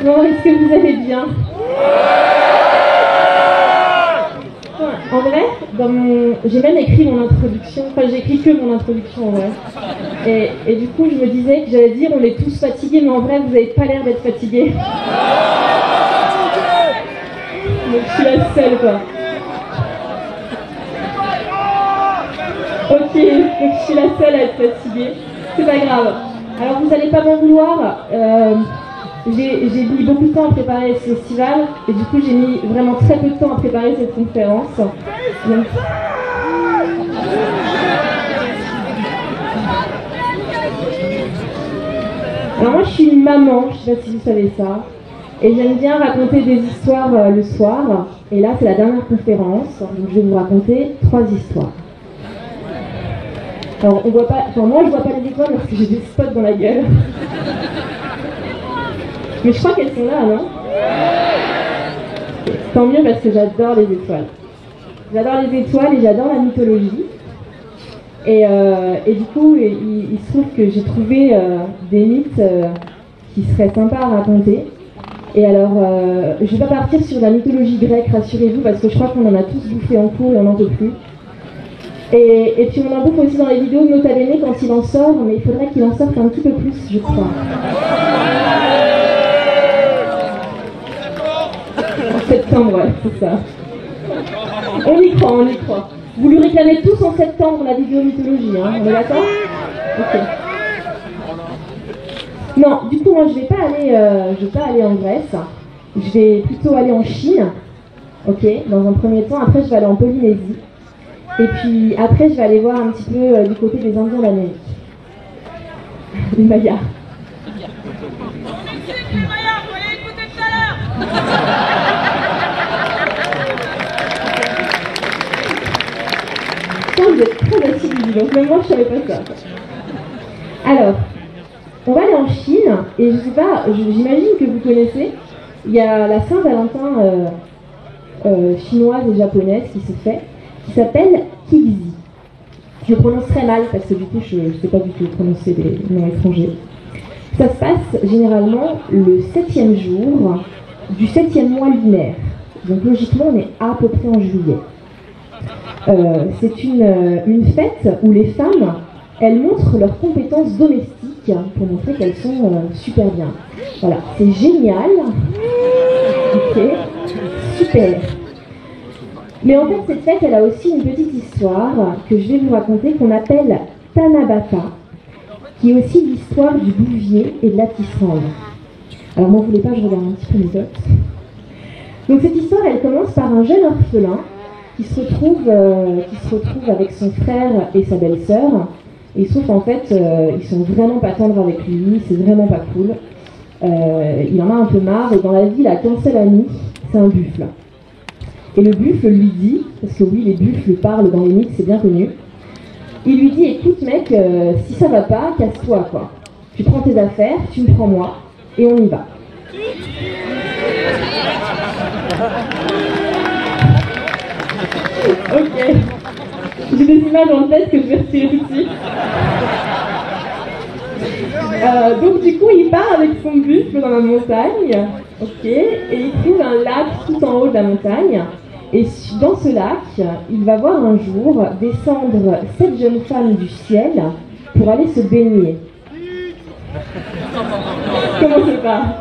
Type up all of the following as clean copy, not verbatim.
Bon, est-ce que vous allez bien? En vrai, j'ai même écrit mon introduction, enfin j'ai écrit que mon introduction en vrai. Et du coup je me disais que j'allais dire on est tous fatigués, mais en vrai vous n'avez pas l'air d'être fatigués. Donc je suis la seule quoi. Ok, donc je suis la seule à être fatiguée. C'est pas grave. Alors vous allez pas m'en vouloir. J'ai mis beaucoup de temps à préparer ce festival et du coup j'ai mis vraiment très peu de temps à préparer cette conférence. Donc... Alors moi je suis une maman, je sais pas si vous savez ça, et j'aime bien raconter des histoires le soir. Et là c'est la dernière conférence, donc je vais vous raconter 3 histoires. Alors on voit pas, enfin moi je vois pas les étoiles parce que j'ai des spots dans la gueule. Mais je crois qu'elles sont là, non? Tant mieux parce que j'adore les étoiles. J'adore les étoiles et j'adore la mythologie. Et du coup, il se trouve que j'ai trouvé des mythes qui seraient sympas à raconter. Et alors, je ne vais pas partir sur la mythologie grecque, rassurez-vous, parce que je crois qu'on en a tous bouffé en cours et on n'en peut plus. Et puis on en bouffe aussi dans les vidéos de Nota Bene quand il en sort, mais il faudrait qu'il en sorte un petit peu plus, je crois. En septembre, ouais, c'est ça. On y croit, on y croit. Vous lui réclamez tous en septembre la vidéo mythologie, hein, on est d'accord? Ok. Non, du coup, moi je vais pas aller en Grèce. Je vais plutôt aller en Chine, ok, dans un premier temps. Après, je vais aller en Polynésie. Et puis après, je vais aller voir un petit peu du côté des Indiens d'Amérique. Les Mayas. Vous êtes très assidus, donc même moi je savais pas ça. Alors, on va aller en Chine, et je sais pas, j'imagine que vous connaissez, il y a la Saint-Valentin chinoise et japonaise qui se fait, qui s'appelle Kigzi. Je prononce très mal parce que du coup je ne sais pas du tout prononcer des noms étrangers. Ça se passe généralement le 7e jour du 7e mois lunaire. Donc logiquement on est à peu près en juillet. C'est une fête où les femmes, elles montrent leurs compétences domestiques pour montrer qu'elles sont super bien. Voilà, c'est génial. Ok, super. Mais en fait, cette fête, elle a aussi une petite histoire que je vais vous raconter qu'on appelle Tanabata, qui est aussi l'histoire du bouvier et de la tisserande. Alors, m'en voulez pas, je regarde un petit peu les notes. Donc, cette histoire, elle commence par un jeune orphelin qui se retrouve avec son frère et sa belle-sœur. Et il se trouve qu'en fait, ils sont vraiment pas tendres avec lui, c'est vraiment pas cool. Il en a un peu marre, et dans la vie, il a qu'un seul ami, c'est un buffle. Et le buffle lui dit, parce que oui, les buffles parlent dans les mythes, c'est bien connu, il lui dit, écoute mec, si ça va pas, casse-toi quoi. Tu prends tes affaires, tu me prends moi, et on y va. Ok. J'ai des images en tête que je vais retirer tout de suite. Donc du coup, il part avec son buffle dans la montagne, ok, et il trouve un lac tout en haut de la montagne. Et dans ce lac, il va voir un jour descendre 7 jeunes femmes du ciel pour aller se baigner. Comment c'est pas?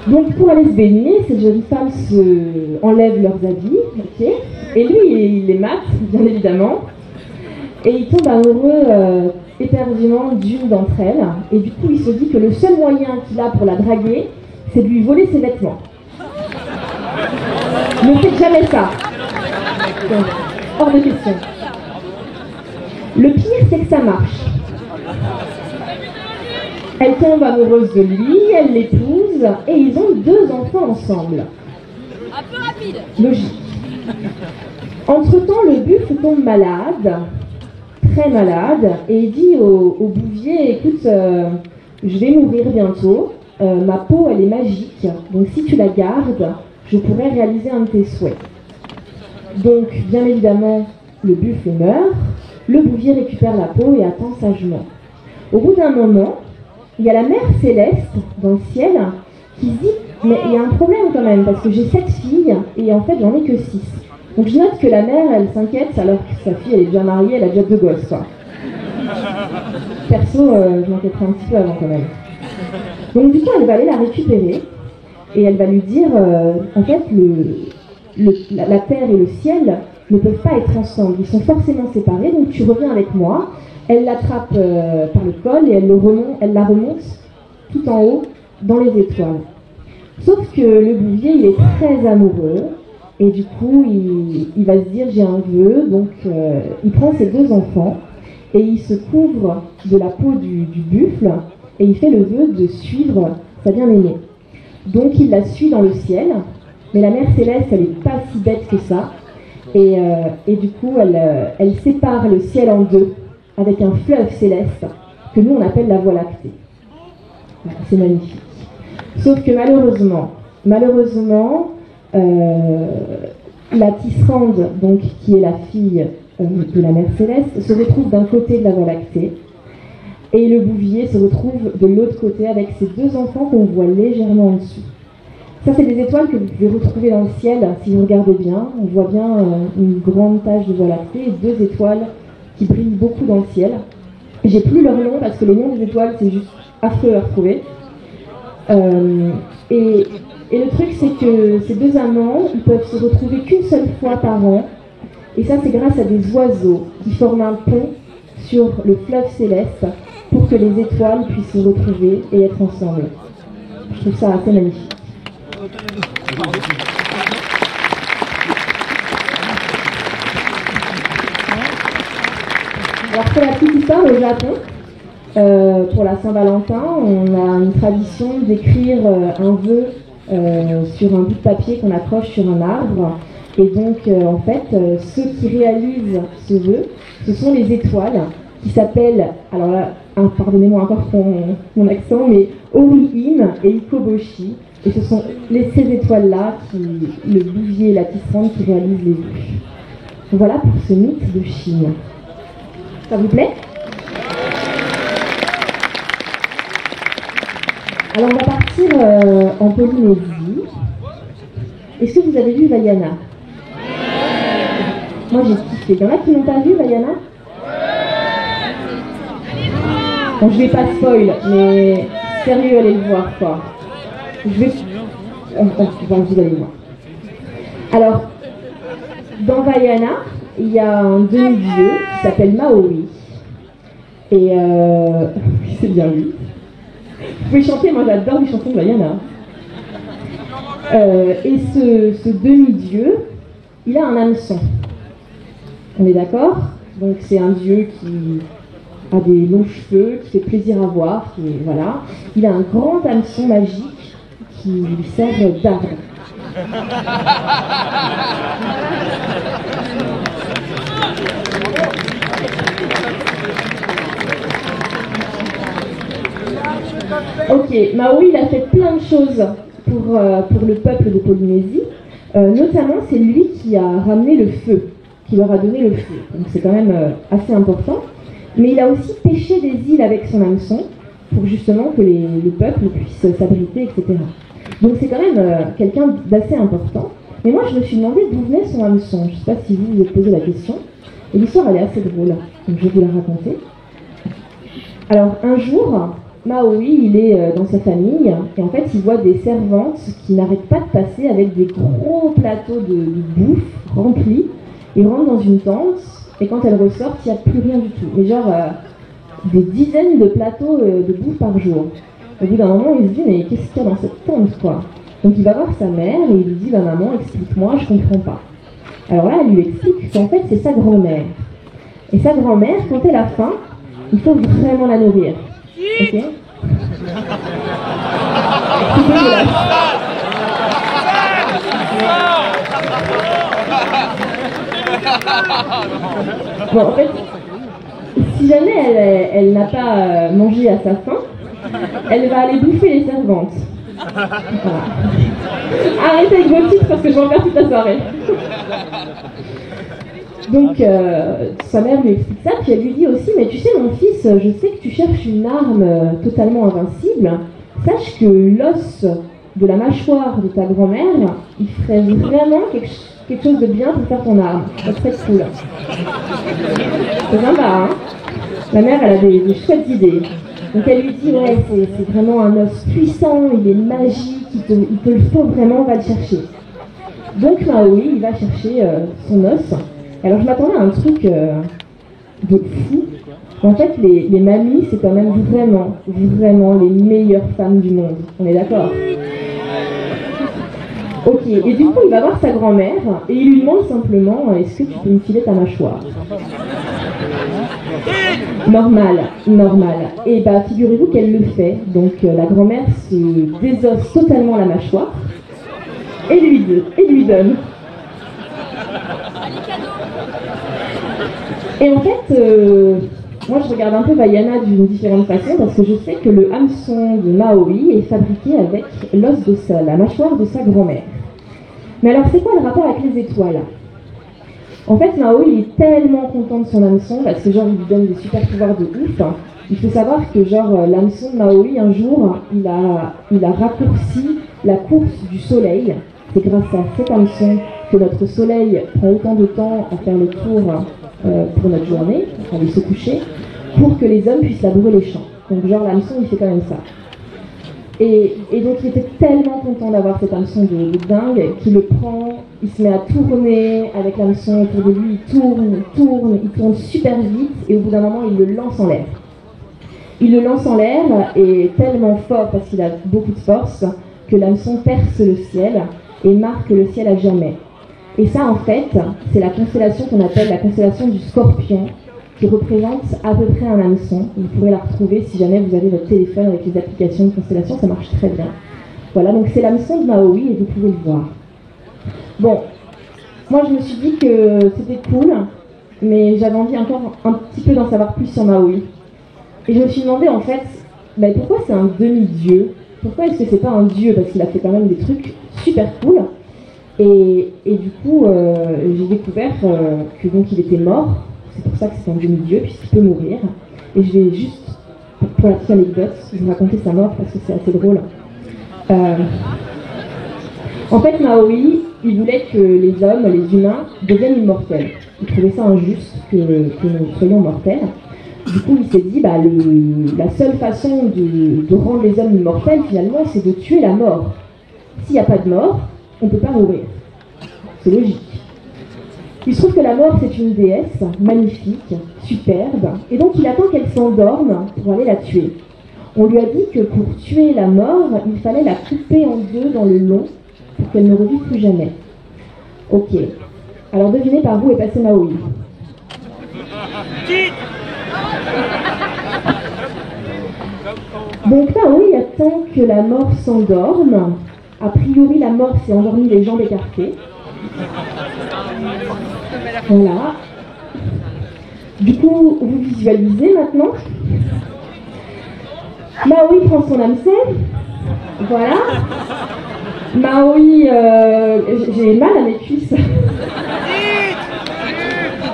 Donc pour aller se baigner, ces jeunes femmes enlèvent leurs habits, ok, et lui il les mate, bien évidemment, et il tombe amoureux éperdument d'une d'entre elles, et du coup il se dit que le seul moyen qu'il a pour la draguer, c'est de lui voler ses vêtements. Ne faites jamais ça. Donc, hors de question. Le pire, c'est que ça marche. Elle tombe amoureuse de lui, elle l'épouse, et ils ont 2 enfants ensemble. Un peu rapide. Logique. Entre-temps, le buffle tombe malade, très malade, et il dit au bouvier, écoute, je vais mourir bientôt, ma peau, elle est magique, donc si tu la gardes, je pourrais réaliser un de tes souhaits. Donc, bien évidemment, le buffle meurt, le bouvier récupère la peau et attend sagement. Au bout d'un moment, il y a la mère céleste dans le ciel qui se dit mais il y a un problème quand même parce que j'ai 7 filles et en fait j'en ai que 6. Donc je note que la mère elle s'inquiète alors que sa fille elle est déjà mariée, elle a déjà 2 gosses quoi. Perso je m'inquiéterais un petit peu avant quand même. Donc du coup elle va aller la récupérer et elle va lui dire en fait la terre et le ciel ne peuvent pas être ensemble, ils sont forcément séparés donc tu reviens avec moi. Elle l'attrape par le col et elle la remonte tout en haut dans les étoiles. Sauf que le bouvier, il est très amoureux et du coup, il va se dire j'ai un vœu. Donc, il prend ses 2 enfants et il se couvre de la peau du buffle et il fait le vœu de suivre sa bien-aimée. Donc, il la suit dans le ciel, mais la mère céleste, elle n'est pas si bête que ça. Et du coup, elle sépare le ciel en 2. Avec un fleuve céleste que nous on appelle la Voie lactée. Voilà, c'est magnifique. Sauf que malheureusement, la tisserande, donc qui est la fille de la mère céleste, se retrouve d'un côté de la Voie lactée et le bouvier se retrouve de l'autre côté avec ses 2 enfants qu'on voit légèrement en dessous. Ça, c'est des étoiles que vous pouvez retrouver dans le ciel si vous regardez bien. On voit bien une grande tache de Voie lactée et 2 étoiles qui brillent beaucoup dans le ciel. J'ai plus leur nom parce que les noms des étoiles c'est juste affreux à retrouver. Et le truc c'est que ces 2 amants ils peuvent se retrouver qu'une seule fois par an et ça c'est grâce à des oiseaux qui forment un pont sur le fleuve céleste pour que les étoiles puissent se retrouver et être ensemble. Je trouve ça assez magnifique. Alors pour la petite histoire, au Japon, pour la Saint-Valentin, on a une tradition d'écrire un vœu sur un bout de papier qu'on accroche sur un arbre. Et donc, en fait, ceux qui réalisent ce vœu, ce sont les étoiles qui s'appellent, alors là, pardonnez-moi encore pour mon accent, mais Ori-in et Ikoboshi. Et ce sont ces étoiles-là, le bouvier et la tisserande, qui réalisent les vœux. Voilà pour ce mythe de Chine. Ça vous plaît? Alors on va partir en Polynésie. Est-ce que vous avez vu Vaiana? Moi j'ai kiffé. Il y en a qui n'ont pas vu Vaiana? Bon, je vais pas spoil, mais sérieux, allez le voir quoi. Vous allez le voir. Alors, dans Vaiana, il y a un demi-dieu qui s'appelle Maui. Et c'est bien lui. Vous pouvez chanter, moi j'adore les chansons de Vaiana. Et ce demi-dieu, il a un hameçon. On est d'accord? Donc c'est un dieu qui a des longs cheveux, qui fait plaisir à voir, voilà. Il a un grand hameçon magique qui lui sert d'arbre. Ok, Maui il a fait plein de choses pour le peuple de Polynésie. Notamment, c'est lui qui a ramené le feu, qui leur a donné le feu. Donc c'est quand même assez important. Mais il a aussi pêché des îles avec son hameçon pour justement que les peuples puissent s'abriter, etc. Donc c'est quand même quelqu'un d'assez important. Mais moi, je me suis demandé d'où venait son hameçon. Je ne sais pas si vous vous êtes posé la question. Et l'histoire, elle est assez drôle. Donc je vais vous la raconter. Alors, un jour, Maui, il est dans sa famille. Et en fait, il voit des servantes qui n'arrêtent pas de passer avec des gros plateaux de bouffe remplis. Ils rentrent dans une tente. Et quand elles ressortent, il n'y a plus rien du tout. Mais genre, des dizaines de plateaux de bouffe par jour. Au bout d'un moment, il se dit, mais qu'est-ce qu'il y a dans cette tente, quoi? Donc il va voir sa mère et il lui dit, bah maman, explique-moi, je comprends pas. Alors là, elle lui explique qu'en fait, c'est sa grand-mère. Et sa grand-mère, quand elle a faim, il faut vraiment la nourrir. Ok? C'est dégueulasse. Bon, en fait, si jamais elle n'a pas mangé à sa faim, elle va aller bouffer les servantes. Voilà. Arrêtez avec vos titres parce que je vais en faire toute la soirée. Donc sa mère lui explique ça, puis elle lui dit aussi, mais tu sais mon fils, je sais que tu cherches une arme totalement invincible, sache que l'os de la mâchoire de ta grand-mère, il ferait vraiment quelque chose de bien pour faire ton arme. Ça serait cool. C'est sympa, hein? La mère, elle a des chouettes idées. Donc elle lui dit, ouais, c'est vraiment un os puissant, il est magique, il te le faut vraiment, va le chercher. Donc Maui, il va chercher son os. Alors je m'attendais à un truc de fou. En fait, les mamies, c'est quand même vraiment, vraiment les meilleures femmes du monde. On est d'accord? Ok, et du coup, il va voir sa grand-mère et il lui demande simplement, est-ce que tu peux me filer ta mâchoire? Normal. Et bah, figurez-vous qu'elle le fait. Donc la grand-mère se désosse totalement la mâchoire et lui donne. Et en fait, moi je regarde un peu Vaiana d'une différente façon parce que je sais que le hameçon de Maui est fabriqué avec l'os de la mâchoire de sa grand-mère. Mais alors c'est quoi le rapport avec les étoiles? En fait, Maui il est tellement content de son hameçon parce que genre il lui donne des super pouvoirs de ouf. Il faut savoir que genre l'hameçon de Maui un jour il a raccourci la course du soleil. C'est grâce à cet hameçon que notre soleil prend autant de temps à faire le tour pour notre journée, à aller se coucher, pour que les hommes puissent labourer les champs. Donc genre l'hameçon il fait quand même ça. Et donc il était tellement content d'avoir cet hameçon de dingue qu'il le prend, il se met à tourner avec l'hameçon autour de lui, il tourne super vite et au bout d'un moment il le lance en l'air. Il le lance en l'air et tellement fort parce qu'il a beaucoup de force que l'hameçon perce le ciel et marque le ciel à jamais. Et ça en fait, c'est la constellation qu'on appelle la constellation du Scorpion qui représente à peu près un hameçon. Vous pourrez la retrouver si jamais vous avez votre téléphone avec les applications de constellation, ça marche très bien. Voilà, donc c'est l'hameçon de Maui et vous pouvez le voir. Bon, moi je me suis dit que c'était cool, mais j'avais envie encore un petit peu d'en savoir plus sur Maui. Et je me suis demandé en fait, pourquoi c'est un demi-dieu? Pourquoi est-ce que c'est pas un dieu? Parce qu'il a fait quand même des trucs super cool. Et du coup, j'ai découvert que donc il était mort. C'est pour ça que c'est un demi-dieu, puisqu'il peut mourir. Et je vais juste, pour la petite anecdote, vous raconter sa mort parce que c'est assez drôle. En fait, Maui, il voulait que les hommes, les humains, deviennent immortels. Il trouvait ça injuste que nous soyons mortels. Du coup, il s'est dit, la seule façon de rendre les hommes immortels, finalement, c'est de tuer la mort. S'il n'y a pas de mort, on ne peut pas mourir. C'est logique. Il se trouve que la mort, c'est une déesse magnifique, superbe, et donc il attend qu'elle s'endorme pour aller la tuer. On lui a dit que pour tuer la mort, il fallait la couper en deux dans le long pour qu'elle ne revive plus jamais. Ok. Alors devinez par où est passé Maui. Donc Maui attend que la mort s'endorme. A priori, la mort s'est endormie les jambes écartées. Voilà. Du coup, vous visualisez maintenant. Maui prend son hameçon. Voilà. Maui, j'ai mal à mes cuisses.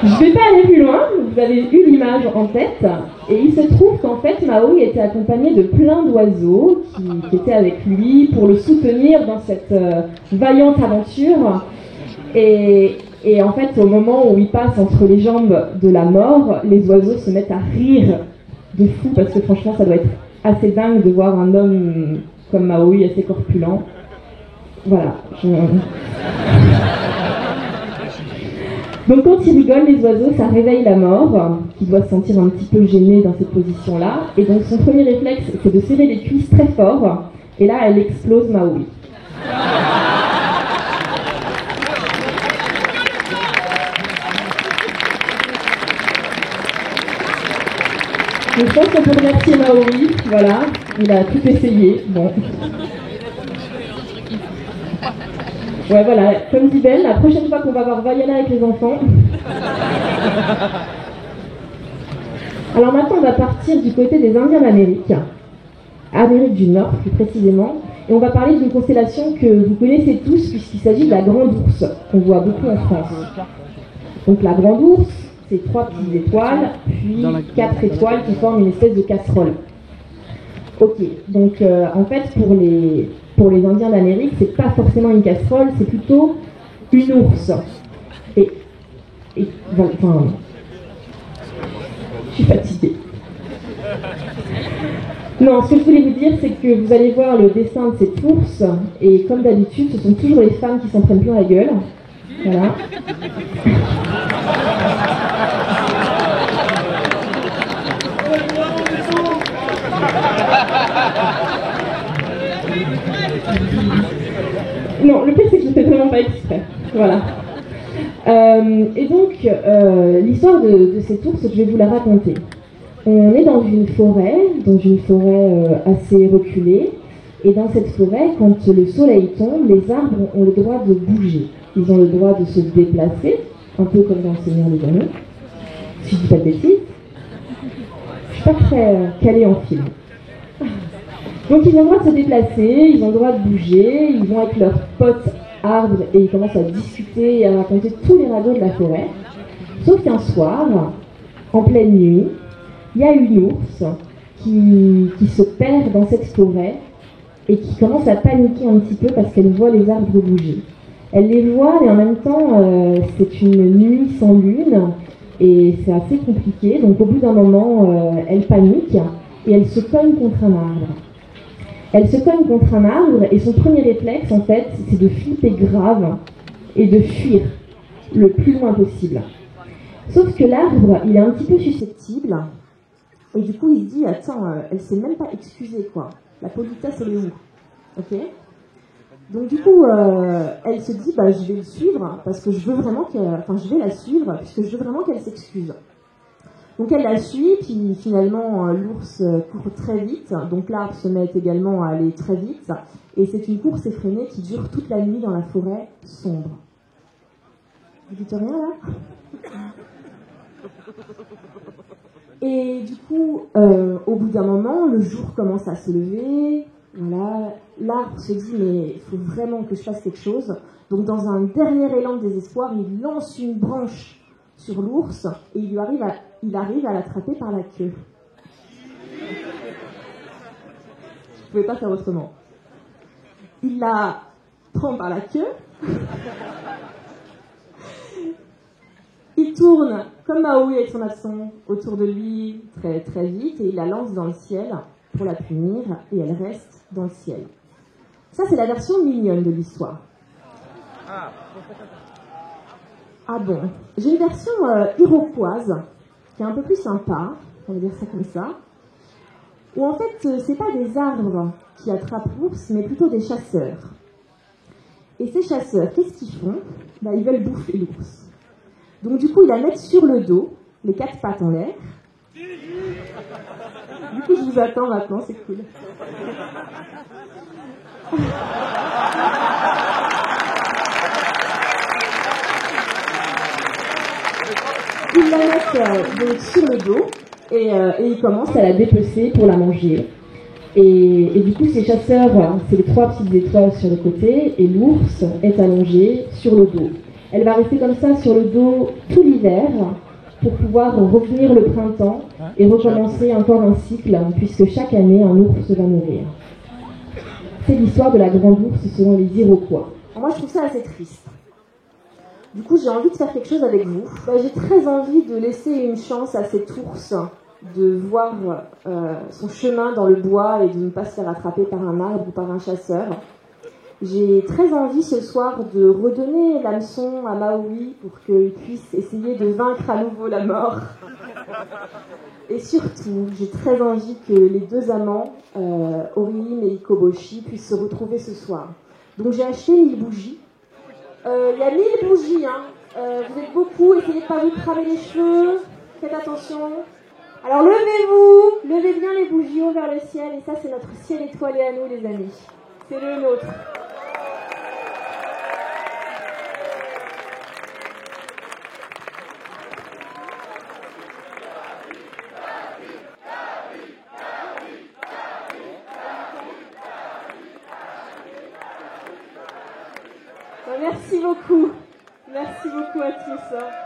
Je vais pas aller plus loin, vous avez eu l'image en tête. Et il se trouve qu'en fait, Maui était accompagné de plein d'oiseaux qui étaient avec lui pour le soutenir dans cette vaillante aventure. Et en fait, au moment où il passe entre les jambes de la mort, les oiseaux se mettent à rire de fou parce que franchement, ça doit être assez dingue de voir un homme comme Maui, assez corpulent. Voilà. Donc quand il rigole, les oiseaux, ça réveille la mort, qui doit se sentir un petit peu gênée dans cette position-là. Et donc son premier réflexe, c'est de serrer les cuisses très fort. Et là, elle explose Maui. Donc je pense qu'on peut remercier Maui. Voilà, il a tout essayé. Bon. Ouais, voilà, comme dit Ben, la prochaine fois qu'on va voir Vaiana avec les enfants. Alors maintenant, on va partir du côté des Indiens d'Amérique, Amérique du Nord plus précisément, et on va parler d'une constellation que vous connaissez tous puisqu'il s'agit de la Grande Ourse, qu'on voit beaucoup en France. Donc la grande ours, c'est 3 petites étoiles, puis 4 étoiles qui forment une espèce de casserole. Ok, donc en fait pour les Indiens d'Amérique, c'est pas forcément une casserole, c'est plutôt une ours. Et enfin, je suis fatiguée. Non, ce que je voulais vous dire, c'est que vous allez voir le dessin de cette ours, et comme d'habitude, ce sont toujours les femmes qui s'en prennent plein la gueule. Voilà. Non, le pire c'est que je ne fais vraiment pas exprès. Voilà. Et donc, l'histoire de cette ours, je vais vous la raconter. On est dans une forêt assez reculée. Et dans cette forêt, quand le soleil tombe, les arbres ont le droit de bouger. Ils ont le droit de se déplacer, un peu comme dans le Seigneur des Anneaux. Si je dis pas de bêtises. Je suis pas très calée en film. Donc ils ont le droit de se déplacer, ils ont le droit de bouger, ils vont avec leurs potes arbres et ils commencent à discuter et à raconter tous les ragots de la forêt. Sauf qu'un soir, en pleine nuit, il y a une ours qui se perd dans cette forêt et qui commence à paniquer un petit peu parce qu'elle voit les arbres bouger. Elle les voit et en même temps c'est une nuit sans lune et c'est assez compliqué. Donc au bout d'un moment, elle panique et elle se cogne contre un arbre. Elle se cogne contre un arbre et son premier réflexe, en fait, c'est de flipper grave et de fuir le plus loin possible. Sauf que l'arbre, il est un petit peu susceptible et du coup, il se dit, attends, elle s'est même pas excusée, quoi. La politesse, elle est où? Ok. Donc du coup, elle se dit, bah, je vais le suivre parce que je veux vraiment je vais la suivre puisque je veux vraiment qu'elle s'excuse. Donc elle la suit, puis finalement l'ours court très vite, donc l'arbre se met également à aller très vite, et c'est une course effrénée qui dure toute la nuit dans la forêt sombre. Vous dites rien là? Et du coup, au bout d'un moment, le jour commence à se lever, voilà, l'arbre se dit mais il faut vraiment que je fasse quelque chose, donc dans un dernier élan de désespoir, il lance une branche sur l'ours et il arrive à l'attraper par la queue. Je ne pouvais pas faire autrement. Il la prend par la queue. Il tourne comme Maui avec son hameçon autour de lui très, très vite et il la lance dans le ciel pour la punir et elle reste dans le ciel. Ça, c'est la version mignonne de l'histoire. Ah bon, j'ai une version iroquoise qui est un peu plus sympa, on va dire ça comme ça, où en fait c'est pas des arbres qui attrapent l'ours, mais plutôt des chasseurs. Et ces chasseurs, qu'est-ce qu'ils font? Ils veulent bouffer l'ours. Donc du coup ils la mettent sur le dos, les 4 pattes en l'air. Du coup je vous attends maintenant, c'est cool. Ils la mettent donc sur le dos et ils commencent à la dépecer pour la manger. Et du coup, ces chasseurs, c'est les 3 petites étoiles sur le côté et l'ours est allongée sur le dos. Elle va rester comme ça sur le dos tout l'hiver pour pouvoir revenir le printemps et recommencer encore un cycle puisque chaque année, un ours va mourir. C'est l'histoire de la grande ours selon les Iroquois. Alors moi, je trouve ça assez triste. Du coup, j'ai envie de faire quelque chose avec vous. J'ai très envie de laisser une chance à cet ours de voir son chemin dans le bois et de ne pas se faire attraper par un arbre ou par un chasseur. J'ai très envie ce soir de redonner l'hameçon à Maui pour qu'il puisse essayer de vaincre à nouveau la mort. Et surtout, j'ai très envie que les 2 amants, Oriim et Ikoboshi, puissent se retrouver ce soir. Donc j'ai acheté 1000 bougies. Il y a 1000 bougies, hein. Vous êtes beaucoup, essayez de ne pas vous cramer les cheveux, faites attention. Alors levez-vous, levez bien les bougies haut vers le ciel, et ça c'est notre ciel étoilé à nous les amis. C'est le nôtre. Merci beaucoup à tous.